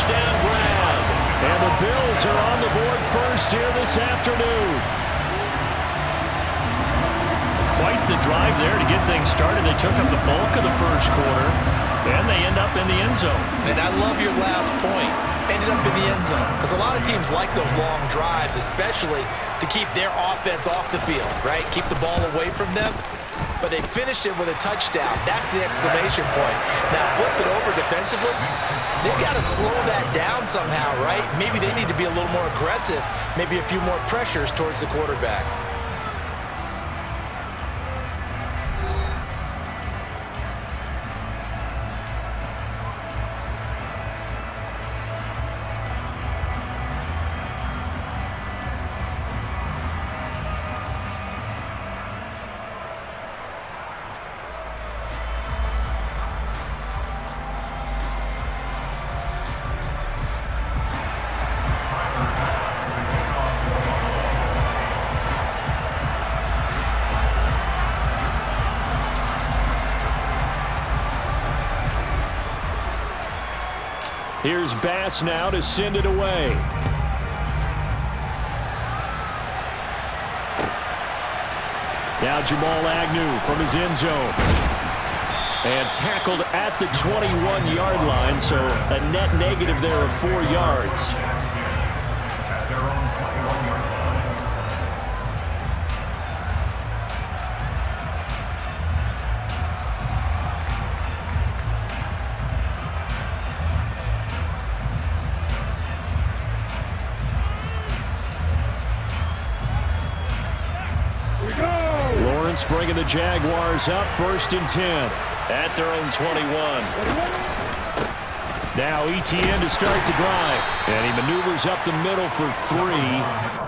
touchdown grab. And the Bills are on the board first here this afternoon. Quite the drive there to get things started. They took up the bulk of the first quarter, and they end up in the end zone. And I love your last point. Ended up in the end zone. Because a lot of teams like those long drives, especially to keep their offense off the field, right? Keep the ball away from them. But they finished it with a touchdown. That's the exclamation point. Now, flip it over defensively. They've got to slow that down somehow, right? Maybe they need to be a little more aggressive. Maybe a few more pressures towards the quarterback. Here's Bass now to send it away. Now Jamal Agnew from his end zone. And tackled at the 21-yard line, so a net negative there of 4 yards. Bringing the Jaguars up 1st and 10 at their own 21. Now Etienne to start the drive, and he maneuvers up the middle for 3,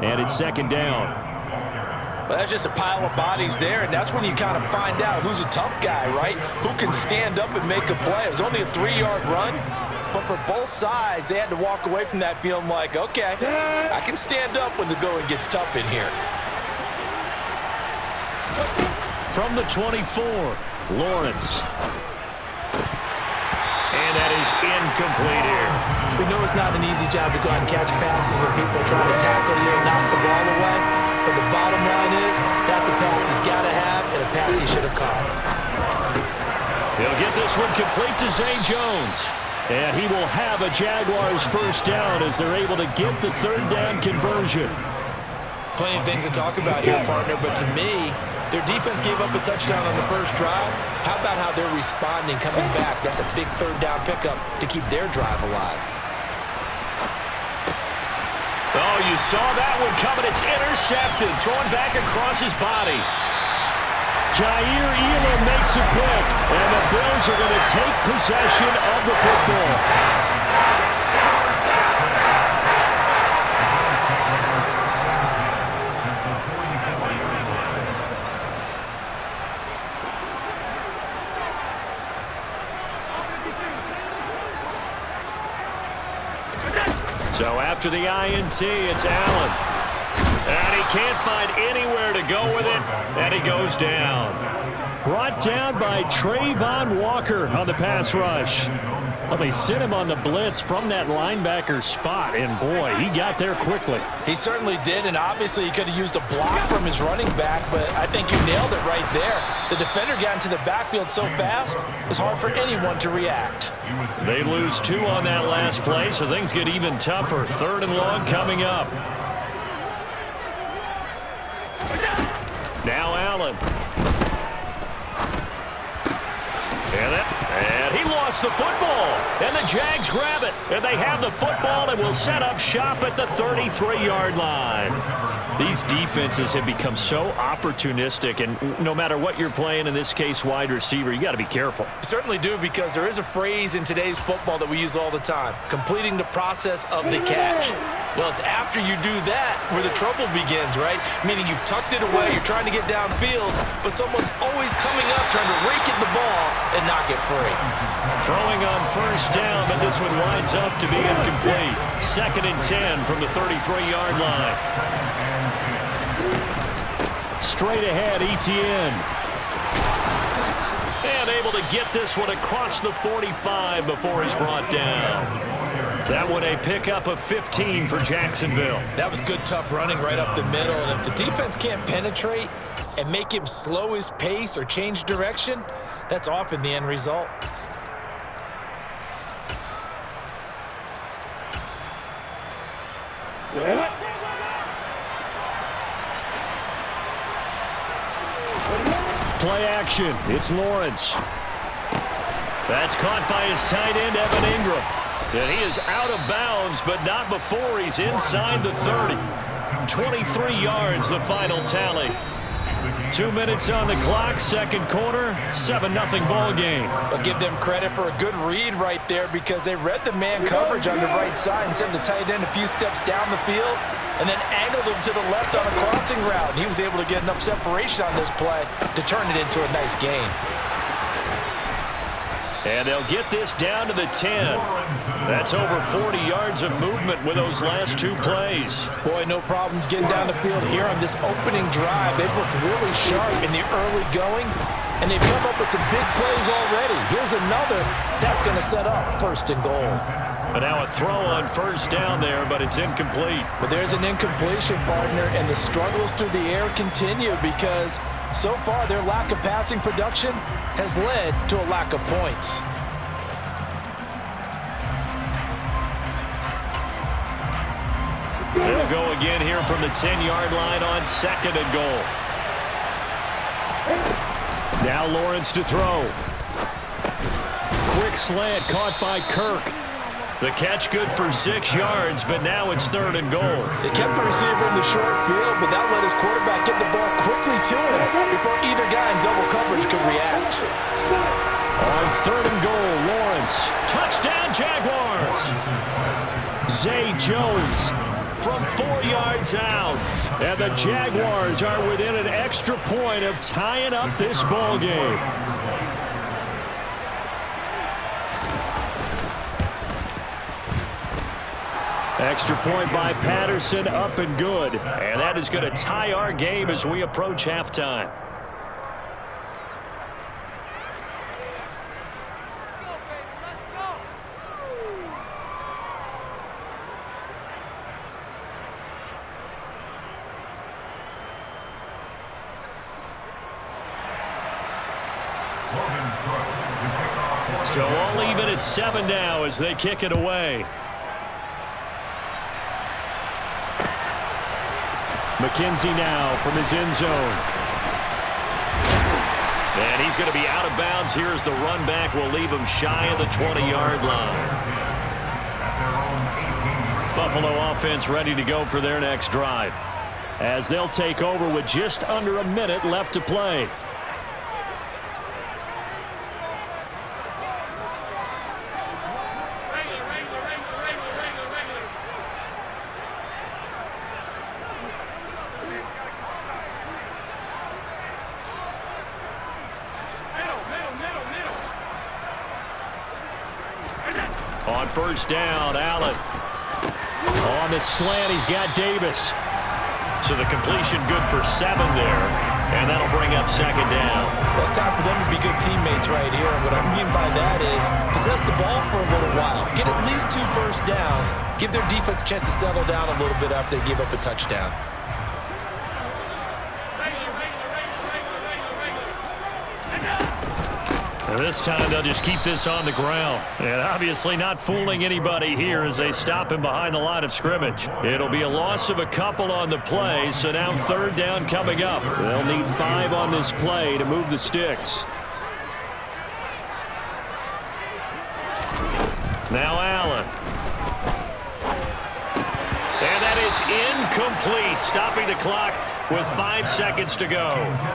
and it's 2nd down. Well, that's just a pile of bodies there, and that's when you kind of find out who's a tough guy, right? Who can stand up and make a play. It was only a 3-yard run, but for both sides, they had to walk away from that feeling like, okay, I can stand up when the going gets tough in here. From the 24, Lawrence. And that is incomplete here. We know it's not an easy job to go out and catch passes when people are trying to tackle you and knock the ball away. But the bottom line is, that's a pass he's got to have and a pass he should have caught. He'll get this one complete to Zay Jones. And he will have a Jaguars 1st down as they're able to get the 3rd down conversion. Plenty of things to talk about here, partner, but to me, their defense gave up a touchdown on the first drive. How about how they're responding, coming back? That's a big 3rd down pickup to keep their drive alive. Oh, you saw that one coming. It's intercepted, throwing back across his body. Jair Elam makes a pick, and the Bills are going to take possession of the football. So after the INT, it's Allen. And he can't find anywhere to go with it, and he goes down. Brought down by Trayvon Walker on the pass rush. Well, they sent him on the blitz from that linebacker spot, and boy, he got there quickly. He certainly did, and obviously he could have used a block from his running back, but I think you nailed it right there. The defender got into the backfield so fast, it was hard for anyone to react. They lose 2 on that last play, so things get even tougher. 3rd and long coming up. Now Allen. And he lost the football. And the Jags grab it. And they have the football and will set up shop at the 33-yard line. These defenses have become so opportunistic, and no matter what you're playing, in this case wide receiver, you got to be careful. You certainly do, because there is a phrase in today's football that we use all the time: completing the process of the catch. Well, it's after you do that where the trouble begins, right? Meaning you've tucked it away, you're trying to get downfield, but someone's always coming up trying to rake at the ball and knock it free. Throwing on 1st down, but this one winds up to be incomplete. 2nd and 10 from the 33-yard line. Straight ahead, Etienne. And able to get this one across the 45 before he's brought down. That one a pickup of 15 for Jacksonville. That was good, tough running right up the middle. And if the defense can't penetrate and make him slow his pace or change direction, that's often the end result. Play action. It's Lawrence. That's caught by his tight end, Evan Ingram. And he is out of bounds, but not before he's inside the 30. 23 yards, the final tally. 2 minutes on the clock, second quarter, 7-0 ball game. I'll give them credit for a good read right there because they read the man coverage on the right side and sent the tight end a few steps down the field and then angled him to the left on a crossing route. And he was able to get enough separation on this play to turn it into a nice gain. And they'll get this down to the 10. That's over 40 yards of movement with those last two plays. Boy, no problems getting down the field here on this opening drive. They've looked really sharp in the early going, and they've come up with some big plays already. Here's another that's going to set up first and goal. But now a throw on first down there, but it's incomplete. But there's an incompletion, partner, and the struggles through the air continue because so far their lack of passing production has led to a lack of points. They'll go again here from the 10-yard line on second and goal. Now Lawrence to throw. Quick slant caught by Kirk. The catch good for 6 yards, but now it's third and goal. They kept the receiver in the short field, but that let his quarterback get the ball quickly to him before either guy in double coverage could react. On third and goal, Lawrence. Touchdown, Jaguars! Zay Jones from 4 yards out. And the Jaguars are within an extra point of tying up this ball game. Extra point by Patterson, up and good. And that is going to tie our game as we approach halftime. So all even at 7 now as they kick it away. McKenzie now from his end zone. And he's going to be out of bounds here as the run back will leave him shy of the 20-yard line. Buffalo offense ready to go for their next drive as they'll take over with just under a minute left to play. On first down, Allen. On the slant, he's got Davis. So the completion good for 7 there, and that'll bring up second down. Well, it's time for them to be good teammates right here. And what I mean by that is possess the ball for a little while. Get at least 2 first downs. Give their defense a chance to settle down a little bit after they give up a touchdown. And this time they'll just keep this on the ground. And obviously not fooling anybody here as they stop him behind the line of scrimmage. It'll be a loss of a couple on the play, so now third down coming up. They'll need 5 on this play to move the sticks. Now Allen. And that is incomplete, stopping the clock with 5 seconds to go.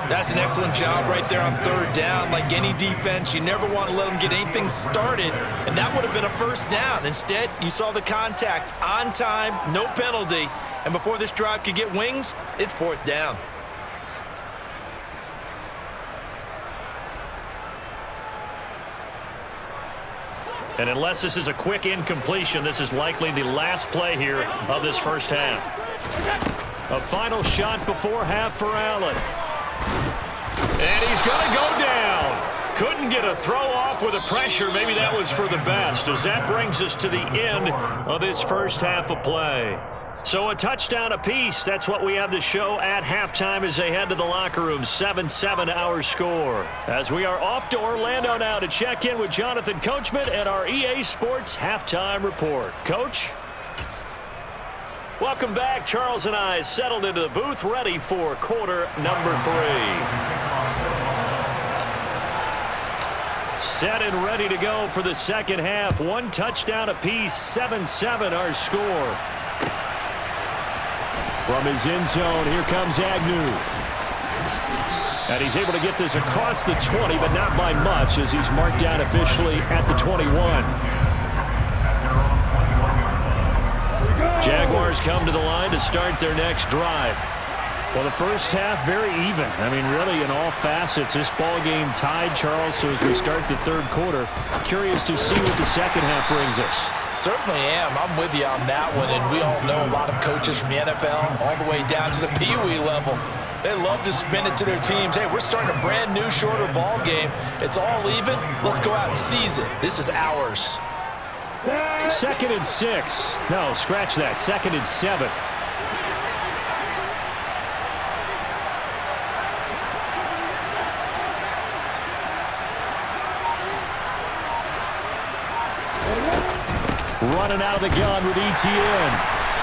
That's an excellent job right there on third down. Like any defense, you never want to let them get anything started, and that would have been a first down. Instead, you saw the contact on time, no penalty, and before this drive could get wings, it's fourth down. And unless this is a quick incompletion, this is likely the last play here of this first half. A final shot before half for Allen. And he's going to go down. Couldn't get a throw off with the pressure. Maybe that was for the best, as that brings us to the end of this first half of play. So a touchdown apiece. That's what we have to show at halftime as they head to the locker room. 7-7 our score. As we are off to Orlando now to check in with Jonathan Coachman and our EA Sports Halftime Report. Coach? Welcome back. Charles and I settled into the booth, ready for quarter number 3. Set and ready to go for the second half. One touchdown apiece, 7-7 our score. From his end zone, here comes Agnew. And he's able to get this across the 20, but not by much, as he's marked down officially at the 21. Jaguars come to the line to start their next drive. Well, the first half, very even. I mean, really, in all facets, this ball game tied, Charles. So as we start the third quarter, curious to see what the second half brings us. Certainly am. I'm with you on that one. And we all know a lot of coaches from the NFL all the way down to the Pee Wee level. They love to spin it to their teams. Hey, we're starting a brand new, shorter ball game. It's all even. Let's go out and seize it. This is ours. 2nd and 6. No, scratch that. 2nd and 7. Running out of the gun with ETN.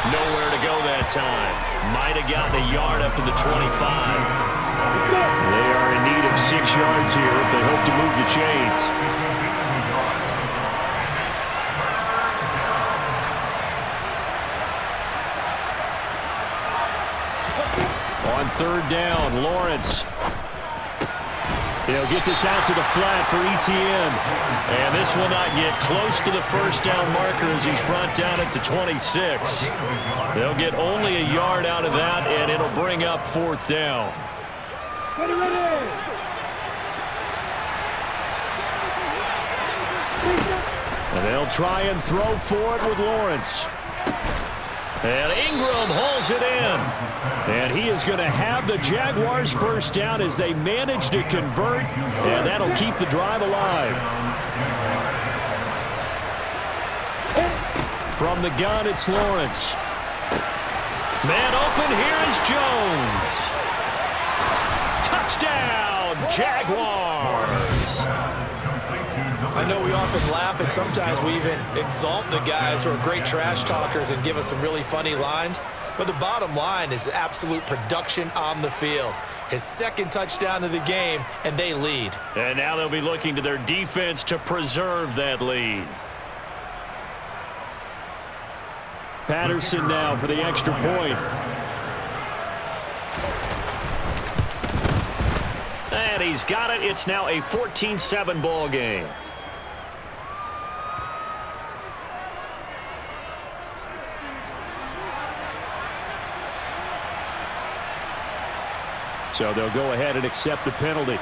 Nowhere to go that time. Might have gotten a yard up to the 25. They are in need of 6 yards here if they hope to move the chains. On 3rd down, Lawrence. He'll get this out to the flat for ETN. And this will not get close to the first down marker as he's brought down at the 26. They'll get only a yard out of that, and it'll bring up 4th down. And they'll try and throw for it with Lawrence. And Ingram hauls it in. And he is going to have the Jaguars first down as they manage to convert. And that'll keep the drive alive. From the gun, it's Lawrence. Man open, here is Jones. Touchdown, Jaguars. I know we often laugh, and sometimes we even exalt the guys who are great trash talkers and give us some really funny lines. But the bottom line is absolute production on the field. His 2nd touchdown of the game, and they lead. And now they'll be looking to their defense to preserve that lead. Patterson now for the extra point. And he's got it. It's now a 14-7 ball game. So they'll go ahead and accept the penalty.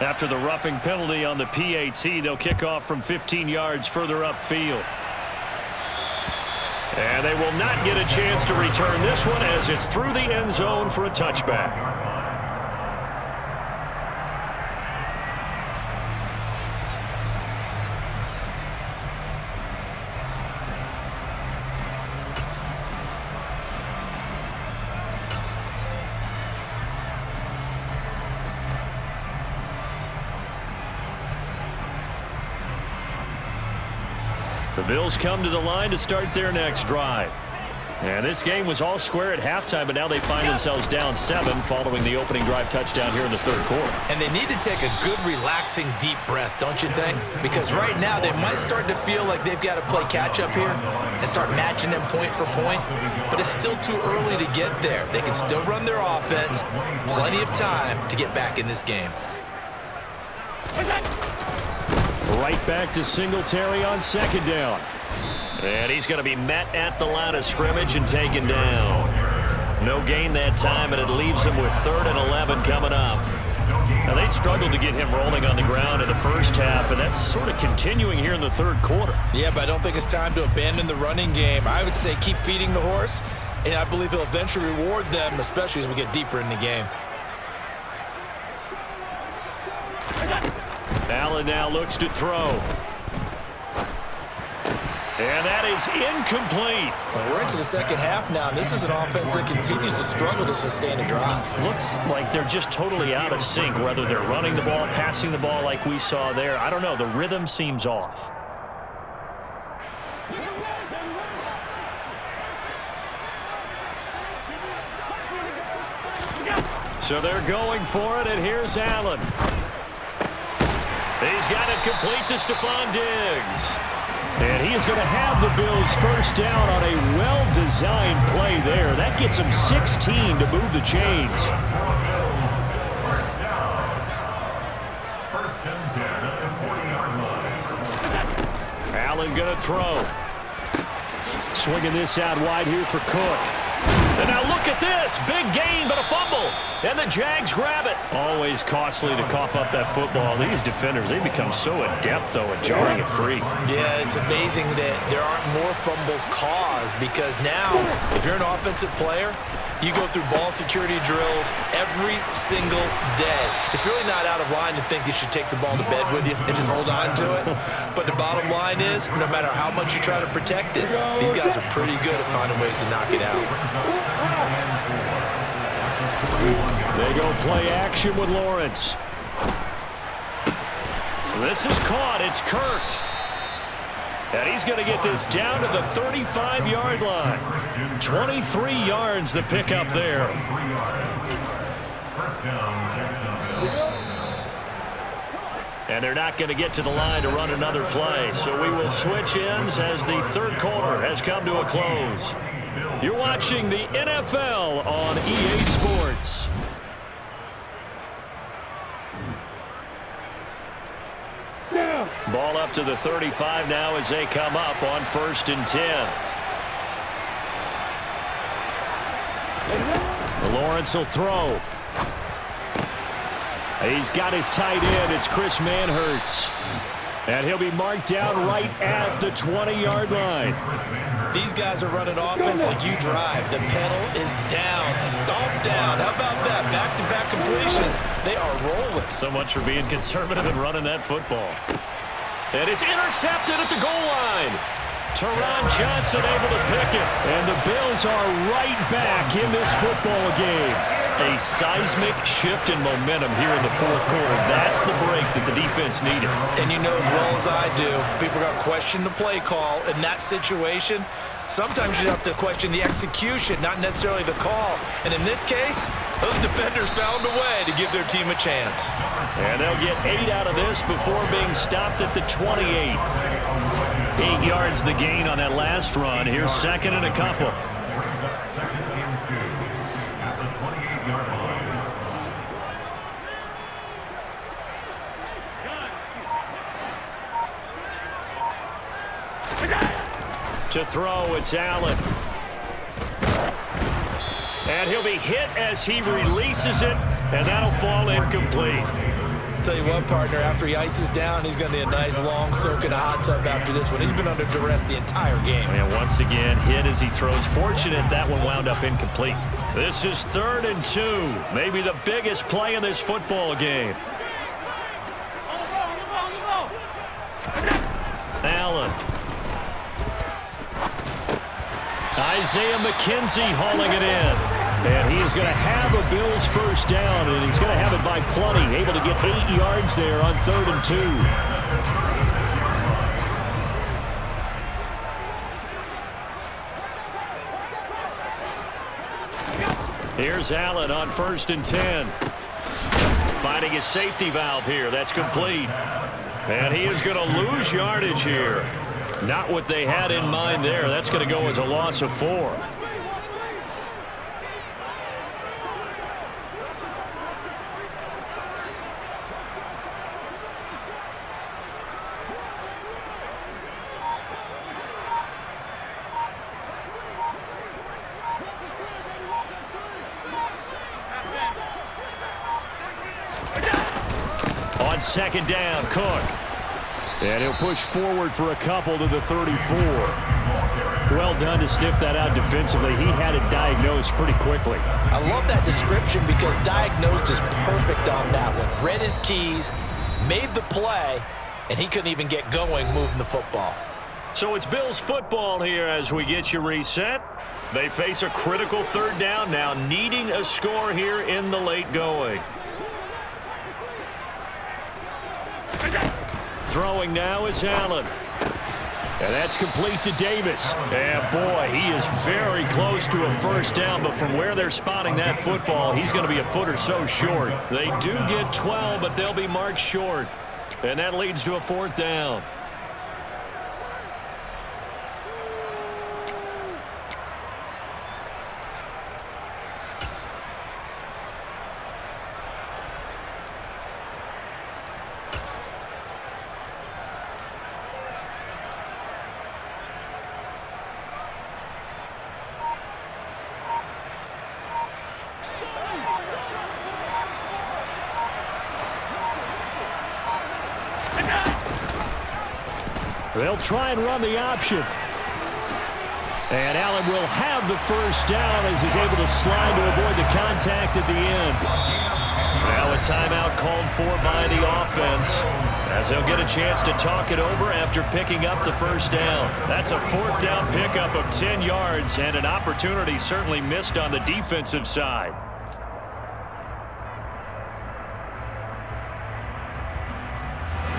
After the roughing penalty on the PAT, they'll kick off from 15 yards further upfield. And they will not get a chance to return this one as it's through the end zone for a touchback. The Bills come to the line to start their next drive. And this game was all square at halftime, but now they find themselves down 7 following the opening drive touchdown here in the third quarter. And they need to take a good, relaxing, deep breath, don't you think? Because right now they might start to feel like they've got to play catch-up here and start matching them point for point. But it's still too early to get there. They can still run their offense. Plenty of time to get back in this game. Right back to Singletary on 2nd down. And he's going to be met at the line of scrimmage and taken down. No gain that time, and it leaves him with 3rd and 11 coming up. Now, they struggled to get him rolling on the ground in the first half, and that's sort of continuing here in the third quarter. Yeah, but I don't think it's time to abandon the running game. I would say keep feeding the horse, and I believe he'll eventually reward them, especially as we get deeper in the game. Allen now looks to throw. And that is incomplete. Well, we're into the second half now, and this is an offense that continues to struggle to sustain a drive. Looks like they're just totally out of sync, whether they're running the ball, passing the ball like we saw there. I don't know. The rhythm seems off. So they're going for it, and here's Allen. He's got it complete to Stephon Diggs. And he is going to have the Bills first down on a well-designed play there. That gets him 16 to move the chains. Allen going to throw. Swinging this out wide here for Cook. And now look at this. Big gain, but a fumble. And the Jags grab it. Always costly to cough up that football. These defenders, they become so adept, though, at jarring it free. Yeah, it's amazing that there aren't more fumbles caused because now, if you're an offensive player, you go through ball security drills every single day. It's really not out of line to think you should take the ball to bed with you and just hold on to it. But the bottom line is, no matter how much you try to protect it, these guys are pretty good at finding ways to knock it out. They go play action with Lawrence. This is caught. It's Kirk. And he's going to get this down to the 35-yard line. 23 yards the pickup there. And they're not going to get to the line to run another play. So we will switch ends as the third quarter has come to a close. You're watching the NFL on EA Sports. Ball up to the 35 now as they come up on 1st and 10. Lawrence will throw. He's got his tight end. It's Chris Manhertz. And he'll be marked down right at the 20-yard line. These guys are running offense like you drive. The pedal is down, stomp down. How about that? Back-to-back completions. They are rolling. So much for being conservative and running that football. And it's intercepted at the goal line. Teron Johnson able to pick it. And the Bills are right back in this football game. A seismic shift in momentum here in the fourth quarter. That's the break that the defense needed. And you know as well as I do, people are going to question the play call in that situation. Sometimes you have to question the execution, not necessarily the call. And in this case, those defenders found a way to give their team a chance. And they'll get 8 out of this before being stopped at the 28. 8 yards the gain on that last run. Here's 2nd and a couple. To throw, it's Allen. And he'll be hit as he releases it, and that'll fall incomplete. Tell you what, partner, after he ices down, he's going to need a nice long soak in a hot tub after this one. He's been under duress the entire game. And once again, hit as he throws. Fortunate that one wound up incomplete. This is 3rd and 2. Maybe the biggest play in this football game. Allen. Isaiah McKenzie hauling it in. And he is going to have a Bills first down, and he's going to have it by plenty. Able to get 8 yards there on 3rd and 2. Here's Allen on 1st and 10. Finding a safety valve here. That's complete. And he is going to lose yardage here. Not what they had in mind there. That's going to go as a loss of 4. On second down, Cook. And he'll push forward for a couple to the 34. Well done to sniff that out defensively. He had it diagnosed pretty quickly. I love that description because diagnosed is perfect on that one. Read his keys, made the play, and he couldn't even get going moving the football. So it's Bills football here as we get you reset. They face a critical third down now, needing a score here in the late going. Throwing now is Allen. And that's complete to Davis. And boy, he is very close to a first down, but from where they're spotting that football, he's going to be a foot or so short. They do get 12, but they'll be marked short. And that leads to a fourth down. They'll try and run the option. And Allen will have the first down as he's able to slide to avoid the contact at the end. Now a timeout called for by the offense as they'll get a chance to talk it over after picking up the first down. That's a fourth down pickup of 10 yards and an opportunity certainly missed on the defensive side.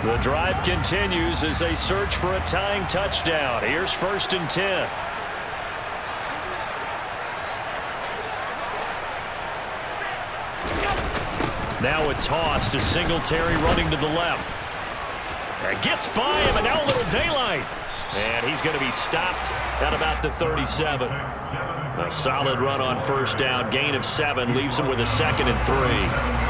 The drive continues as they search for a tying touchdown. Here's 1st and 10. Now a toss to Singletary running to the left. And gets by him, and now a little daylight. And he's going to be stopped at about the 37. A solid run on first down. Gain of 7 leaves him with a 2nd and 3.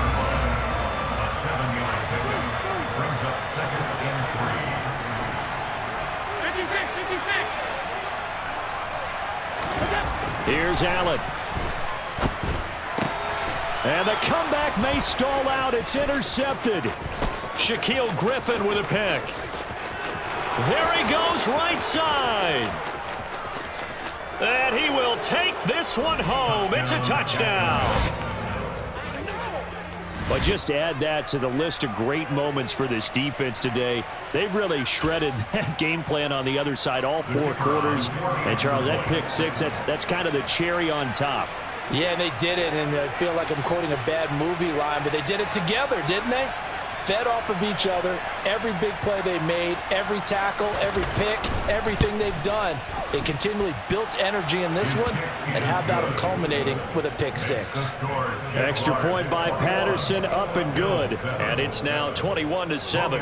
Here's Allen. And the comeback may stall out. It's intercepted. Shaquille Griffin with a pick. There he goes right side. And he will take this one home. It's a touchdown. But just add that to the list of great moments for this defense today. They've really shredded that game plan on the other side all 4 quarters. And, Charles, that pick 6, that's kind of the cherry on top. Yeah, and they did it, and I feel like I'm quoting a bad movie line, but they did it together, didn't they? Fed off of each other, every big play they made, every tackle, every pick, everything they've done. They continually built energy in this one, and how about them culminating with a pick 6? Extra point by Patterson, up and good. And it's now 21-7.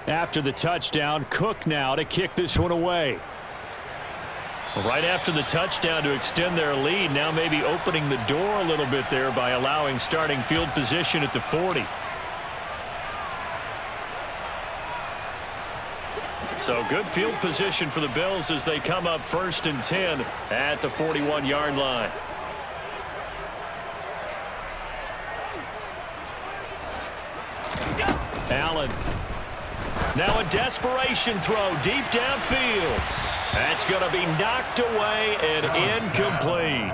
After the touchdown, Cook now to kick this one away. Right after the touchdown to extend their lead, now maybe opening the door a little bit there by allowing starting field position at the 40. So good field position for the Bills as they come up 1st and 10 at the 41-yard line. Allen. Now a desperation throw deep downfield. That's going to be knocked away and incomplete.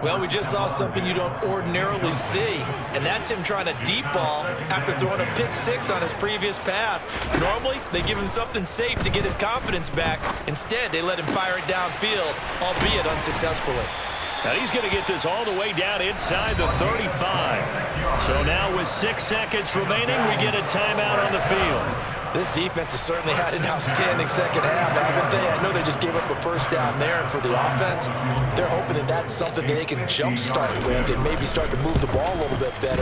Well, we just saw something you don't ordinarily see, and that's him trying to deep ball after throwing a pick 6 on his previous pass. Normally, they give him something safe to get his confidence back. Instead, they let him fire it downfield, albeit unsuccessfully. And he's going to get this all the way down inside the 35. So now with 6 seconds remaining, we get a timeout on the field. This defense has certainly had an outstanding second half, haven't they? I know they just gave up a first down there, and for the offense, they're hoping that that's something that they can jumpstart with and maybe start to move the ball a little bit better.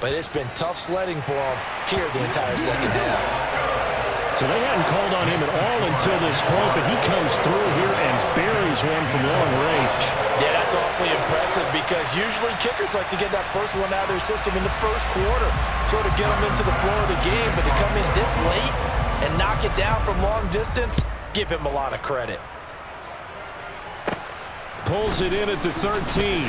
But it's been tough sledding for them here the entire second half. So they hadn't called on him at all until this point, but he comes through here and buries one from long range. Yeah, that's awfully impressive because usually kickers like to get that first one out of their system in the first quarter, sort of get them into the flow of the game, but to come in this late and knock it down from long distance, give him a lot of credit. Pulls it in at the 13.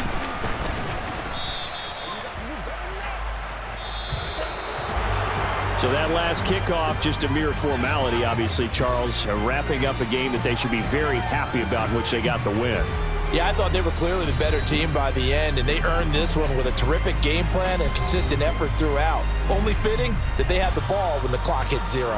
So that last kickoff, just a mere formality, obviously, Charles, wrapping up a game that they should be very happy about, in which they got the win. Yeah, I thought they were clearly the better team by the end, and they earned this one with a terrific game plan and consistent effort throughout. Only fitting that they had the ball when the clock hit 0.